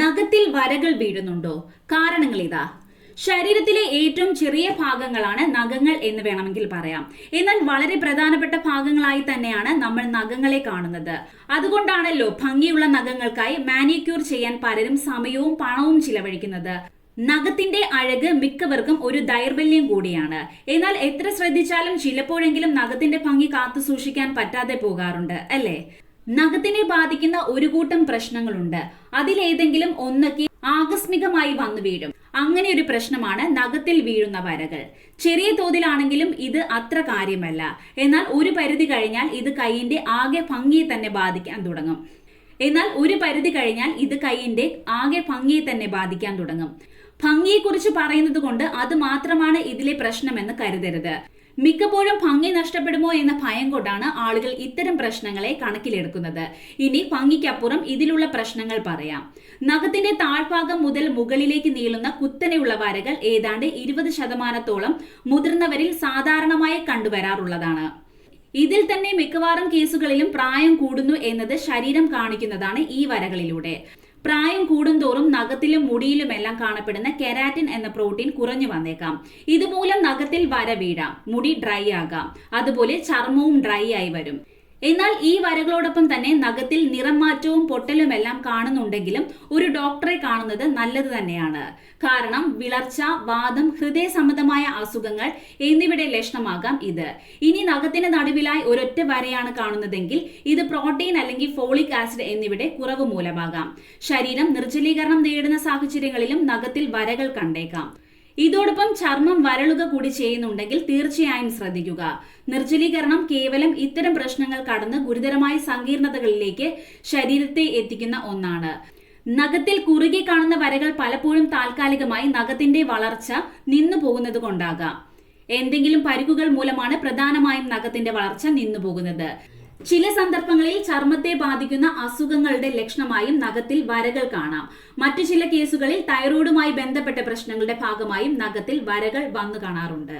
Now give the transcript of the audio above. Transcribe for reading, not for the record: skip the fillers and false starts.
നഖത്തിൽ വരകൾ വീഴുന്നുണ്ടോ? കാരണങ്ങൾ ഇതാ. ശരീരത്തിലെ ഏറ്റവും ചെറിയ ഭാഗങ്ങളാണ് നഖങ്ങൾ എന്ന് വേണമെങ്കിൽ പറയാം. എന്നാൽ വളരെ പ്രധാനപ്പെട്ട ഭാഗങ്ങളായി തന്നെയാണ് നമ്മൾ നഖങ്ങളെ കാണുന്നത്. അതുകൊണ്ടാണല്ലോ ഭംഗിയുള്ള നഖങ്ങൾക്കായി മാനിക്യൂർ ചെയ്യാൻ പലരും സമയവും പണവും ചിലവഴിക്കുന്നത്. നഖത്തിന്റെ അഴക് മിക്കവർക്കും ഒരു ദൗർബല്യം കൂടിയാണ്. എന്നാൽ എത്ര ശ്രദ്ധിച്ചാലും ചിലപ്പോഴെങ്കിലും നഖത്തിന്റെ ഭംഗി കാത്തു സൂക്ഷിക്കാൻ പറ്റാതെ പോകാറുണ്ട്, അല്ലേ? നഖത്തിനെ ബാധിക്കുന്ന ഒരു കൂട്ടം പ്രശ്നങ്ങളുണ്ട്. അതിലേതെങ്കിലും ഒന്നൊക്കെ ആകസ്മികമായി വന്നു വീഴും. അങ്ങനെ ഒരു പ്രശ്നമാണ് നഖത്തിൽ വീഴുന്ന വരകൾ. ചെറിയ തോതിലാണെങ്കിലും ഇത് അത്ര കാര്യമല്ല. എന്നാൽ ഒരു പരിധി കഴിഞ്ഞാൽ ഇത് കൈയിന്റെ ആകെ ഭംഗിയെ തന്നെ ബാധിക്കാൻ തുടങ്ങും. ഭംഗിയെക്കുറിച്ച് പറയുന്നത് കൊണ്ട് അത് മാത്രമാണ് ഇതിലെ പ്രശ്നമെന്ന് കരുതരുത്. മിക്കപ്പോഴും ഭംഗി നഷ്ടപ്പെടുമോ എന്ന ഭയം കൊണ്ടാണ് ആളുകൾ ഇത്തരം പ്രശ്നങ്ങളെ കണക്കിലെടുക്കുന്നത്. ഇനി ഭംഗിക്കപ്പുറം ഇതിലുള്ള പ്രശ്നങ്ങൾ പറയാം. നഖത്തിന്റെ താഴ്ഭാഗം മുതൽ മുകളിലേക്ക് നീളുന്ന കുത്തനെയുള്ള വരകൾ ഏതാണ്ട് 20% മുതിർന്നവരിൽ സാധാരണമായി കണ്ടുവരാറുള്ളതാണ്. ഇതിൽ തന്നെ മിക്കവാറും കേസുകളിലും പ്രായം കൂടുന്നു എന്നത് ശരീരം കാണിക്കുന്നതാണ് ഈ വരകളിലൂടെ. പ്രായം കൂടുന്തോറും നഖത്തിലും മുടിയിലുമെല്ലാം കാണപ്പെടുന്ന കെരാറ്റിൻ എന്ന പ്രോട്ടീൻ കുറഞ്ഞു വന്നേക്കാം. ഇതുമൂലം നഖത്തിൽ വര വീഴാം, മുടി ഡ്രൈ ആകാം, അതുപോലെ ചർമ്മവും ഡ്രൈ ആയി വരും. എന്നാൽ ഈ വരകളോടൊപ്പം തന്നെ നഖത്തിൽ നിറം മാറ്റവും പൊട്ടലുമെല്ലാം കാണുന്നുണ്ടെങ്കിലും ഒരു ഡോക്ടറെ കാണുന്നത് നല്ലത് തന്നെയാണ്. കാരണം വിളർച്ച, വാദം, ഹൃദയ സംബന്ധമായ അസുഖങ്ങൾ എന്നിവയുടെ ലക്ഷണമാകാം ഇത്. ഇനി നഖത്തിന് നടുവിലായി ഒരൊറ്റ വരയാണ് കാണുന്നതെങ്കിൽ ഇത് പ്രോട്ടീൻ അല്ലെങ്കിൽ ഫോളിക് ആസിഡ് എന്നിവയുടെ കുറവ് മൂലമാകാം. ശരീരം നിർജ്ജലീകരണം നേരിടുന്ന സാഹചര്യങ്ങളിലും നഖത്തിൽ വരകൾ കണ്ടേക്കാം. ഇതോടൊപ്പം ചർമ്മം വരളുക കൂടി ചെയ്യുന്നുണ്ടെങ്കിൽ തീർച്ചയായും ശ്രദ്ധിക്കുക. നിർജ്ജലീകരണം കേവലം ഇത്തരം പ്രശ്നങ്ങൾ കടന്ന് ഗുരുതരമായ സങ്കീർണതകളിലേക്ക് ശരീരത്തെ എത്തിക്കുന്ന ഒന്നാണ്. നഖത്തിൽ കുറുകെ കാണുന്ന വരകൾ പലപ്പോഴും താൽക്കാലികമായി നഖത്തിന്റെ വളർച്ച നിന്നു പോകുന്നത് കൊണ്ടാകാം. എന്തെങ്കിലും പരിക്കുകൾ മൂലമാണ് പ്രധാനമായും നഖത്തിന്റെ വളർച്ച നിന്നു പോകുന്നത്. ചില സന്ദർഭങ്ങളിൽ ചർമ്മത്തെ ബാധിക്കുന്ന അസുഖങ്ങളുടെ ലക്ഷണമായും നഖത്തിൽ വരകൾ കാണാം. മറ്റു ചില കേസുകളിൽ തൈറോയിഡുമായി ബന്ധപ്പെട്ട പ്രശ്നങ്ങളുടെ ഭാഗമായും നഖത്തിൽ വരകൾ വന്നു കാണാറുണ്ട്.